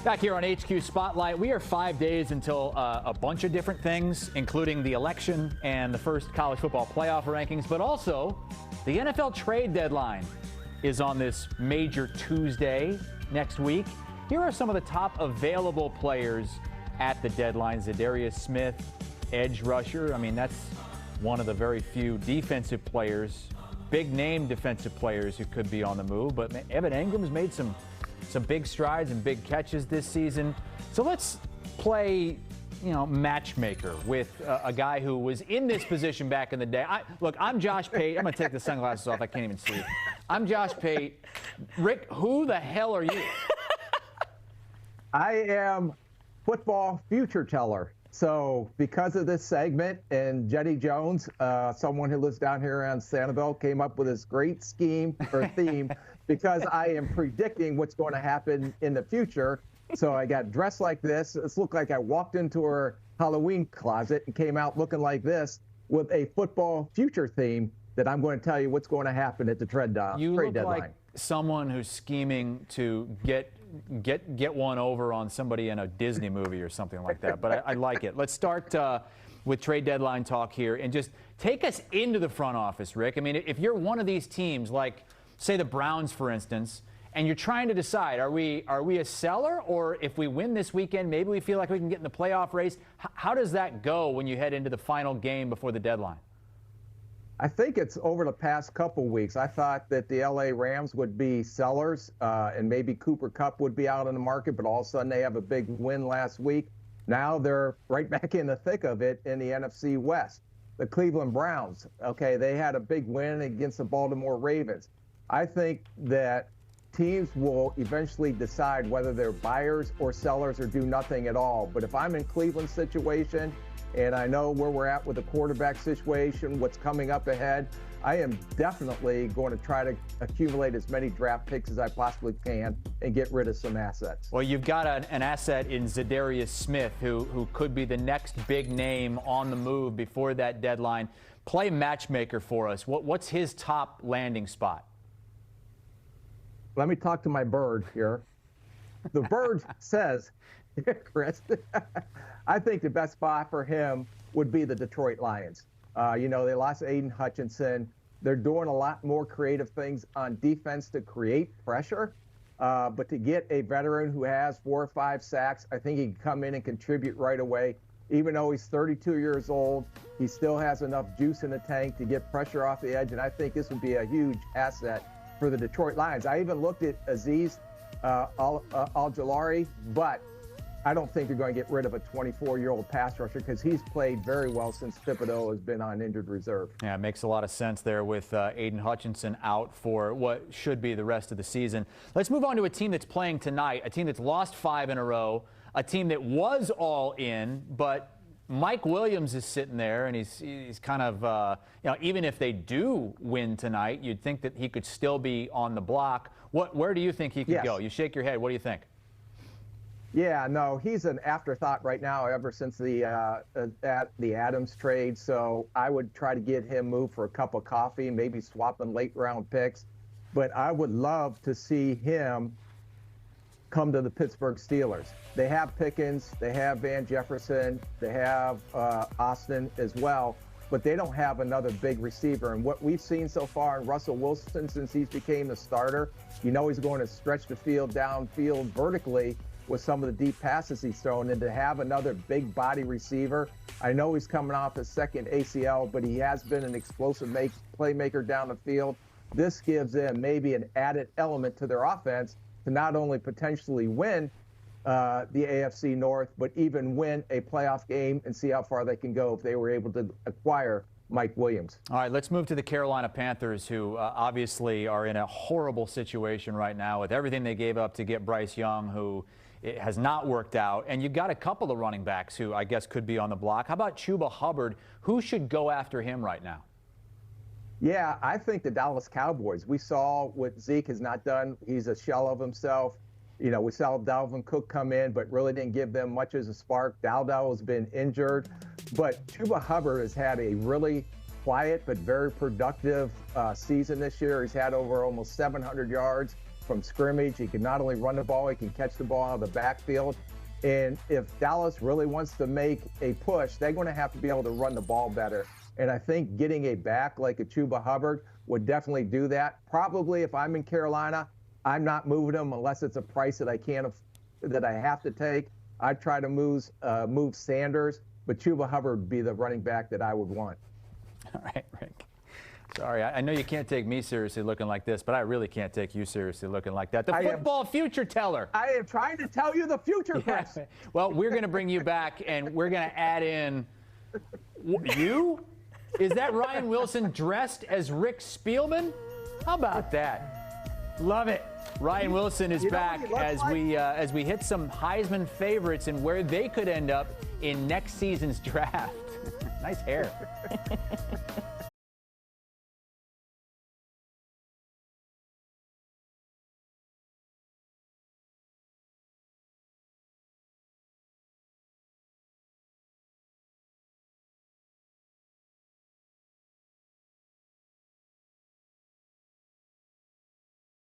Back here on HQ Spotlight, we are 5 days until a bunch of different things, including the election and the first college football playoff rankings, but also the NFL trade deadline is on this major Tuesday next week. Here are some of the top available players at the deadline. Za'Darius Smith, edge rusher. I mean, that's one of the very few defensive players, big name defensive players who could be on the move. But Evan Engram's made some big strides and big catches this season. So let's play, matchmaker with a guy who was in this position back in the day. Look, I'm Josh Pate. I'm going to take the sunglasses off. I can't even see. I'm Josh Pate. Rick, who the hell are you? I am football future teller. So because of this segment, and Jetty Jones, someone who lives down here around Sanibel, came up with this great scheme or theme because I am predicting what's going to happen in the future. So I got dressed like this. It looked like I walked into her Halloween closet and came out looking like this with a football future theme that I'm going to tell you what's going to happen at the trade deadline. You look like someone who's scheming to get one over on somebody in a Disney movie or something like that. But I like it. Let's start with trade deadline talk here and just take us into the front office, Rick. I mean, if you're one of these teams, like say the Browns, for instance, and you're trying to decide, are we a seller, or if we win this weekend, maybe we feel like we can get in the playoff race? How does that go when you head into the final game before the deadline? I think it's over the past couple weeks. I thought that the LA Rams would be sellers and maybe Cooper Kupp would be out in the market, but all of a sudden they have a big win last week. Now they're right back in the thick of it in the NFC West. The Cleveland Browns, okay, they had a big win against the Baltimore Ravens. I think that teams will eventually decide whether they're buyers or sellers or do nothing at all. But if I'm in Cleveland's situation, and I know where we're at with the quarterback situation, what's coming up ahead, I am definitely going to try to accumulate as many draft picks as I possibly can and get rid of some assets. Well, you've got an asset in Za'Darius Smith who could be the next big name on the move before that deadline. Play matchmaker for us. What's his top landing spot? Let me talk to my bird here. The bird says, Chris, I think the best spot for him would be the Detroit Lions. They lost Aiden Hutchinson. They're doing a lot more creative things on defense to create pressure. But to get a veteran who has 4 or 5 sacks, I think he can come in and contribute right away. Even though he's 32 years old, he still has enough juice in the tank to get pressure off the edge. And I think this would be a huge asset for the Detroit Lions. I even looked at Azeez Al-Jawlari, but I don't think you're going to get rid of a 24-year-old pass rusher because he's played very well since Thibodeau has been on injured reserve. Yeah, it makes a lot of sense there with Aiden Hutchinson out for what should be the rest of the season. Let's move on to a team that's playing tonight, a team that's lost 5 in a row, a team that was all in, but Mike Williams is sitting there, and he's kind of, even if they do win tonight, you'd think that he could still be on the block. Where do you think he could go? You shake your head. What do you think? Yeah, no, he's an afterthought right now ever since the Adams trade. So I would try to get him moved for a cup of coffee, maybe swapping late-round picks. But I would love to see him come to the Pittsburgh Steelers. They have Pickens, they have Van Jefferson, they have Austin as well, but they don't have another big receiver. And what we've seen so far in Russell Wilson since he's became the starter, he's going to stretch the field downfield vertically with some of the deep passes he's thrown, and to have another big body receiver. I know he's coming off his second ACL, but he has been an explosive playmaker down the field. This gives them maybe an added element to their offense to not only potentially win the AFC North, but even win a playoff game and see how far they can go if they were able to acquire Mike Williams. All right, let's move to the Carolina Panthers, who obviously are in a horrible situation right now with everything they gave up to get Bryce Young, who it has not worked out. And you've got a couple of running backs who I guess could be on the block. How about Chuba Hubbard? Who should go after him right now? Yeah, I think the Dallas Cowboys. We saw what Zeke has not done. He's a shell of himself. We saw Dalvin Cook come in, but really didn't give them much as a spark. Dowdell has been injured. But Chuba Hubbard has had a really quiet but very productive season this year. He's had over almost 700 yards from scrimmage. He can not only run the ball, he can catch the ball out of the backfield. And if Dallas really wants to make a push, they're going to have to be able to run the ball better. And I think getting a back like a Chuba Hubbard would definitely do that. Probably if I'm in Carolina, I'm not moving him unless it's a price that I have to take. I'd try to move Sanders, but Chuba Hubbard would be the running back that I would want. All right, Rick. Sorry, I know you can't take me seriously looking like this, but I really can't take you seriously looking like that. The football future teller. I am trying to tell you the future, Chris. Well, we're going to bring you back, and we're going to add in you? Is that Ryan Wilson dressed as Rick Spielman? How about that? Love it. Ryan Wilson is back as we hit some Heisman favorites and where they could end up in next season's draft. Nice hair.